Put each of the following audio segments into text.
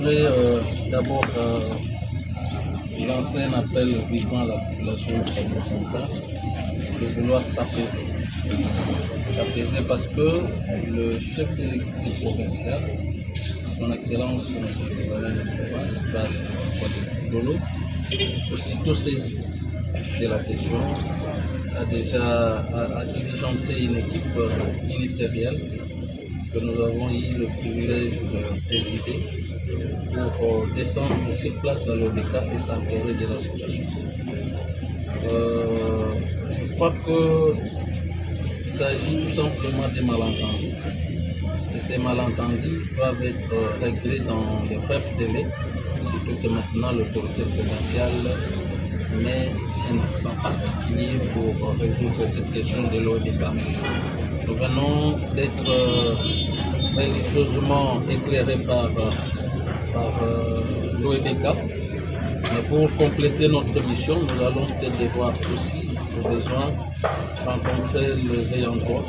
voudrais d'abord lancer un appel vivant à la population de Congo central de vouloir s'apaiser. S'apaiser parce que le chef de l'exécutif provincial, son Excellence, M. le gouverneur de province, Basse Dolo, aussitôt saisi de la question, a déjà diligenté une équipe ministérielle que nous avons eu le privilège de présider pour descendre sur place à l'ODK et s'emparer de la situation. Je crois qu'il s'agit tout simplement des malentendus. Et ces malentendus doivent être réglés dans les brefs délais, surtout que maintenant l'autorité provinciale met un accent particulier pour résoudre cette question de l'ODK. Nous venons d'être religieusement éclairés par l'ODK. Mais pour compléter notre mission, nous allons peut-être devoir aussi, au besoin, rencontrer les ayants droit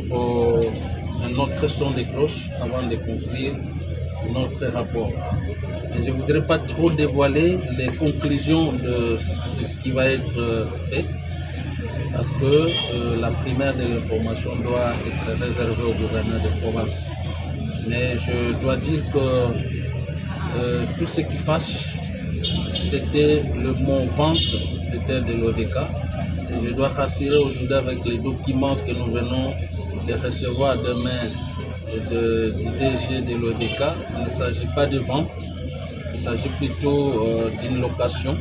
pour un autre son de cloche avant de conclure notre rapport. Et je ne voudrais pas trop dévoiler les conclusions de ce qui va être fait, parce que la primaire de l'information doit être réservée au gouverneur de province. Mais je dois dire que tout ce qui fâche, c'était le mot vente de terre de l'ODK. Et je dois rassurer aujourd'hui avec les documents que nous venons de recevoir demain du DG de l'ODK. Il ne s'agit pas de vente, il s'agit plutôt d'une location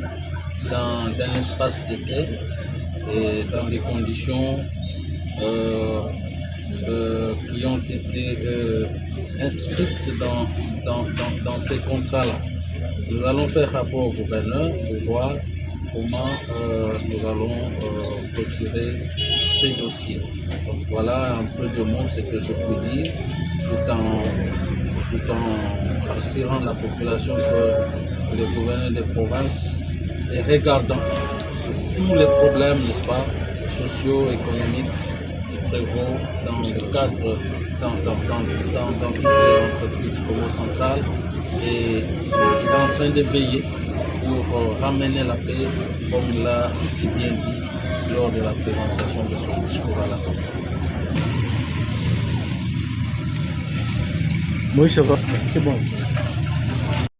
d'un espace de terre et dans des conditions qui ont été inscrites dans ces contrats-là. Nous allons faire rapport au gouverneur pour voir comment nous allons retirer ces dossiers. Donc voilà un peu de mots ce que je peux dire, tout en rassurant la population que le gouverneur de province est regardant sur tous les problèmes, n'est-ce pas, socio-économiques qui prévaut dans le cadre, dans toutes les entreprises du Congo central, et il est en train de veiller pour ramener la paix, comme il l'a si bien dit lors de la présentation de son discours à l'Assemblée. Oui, ça va, c'est bon.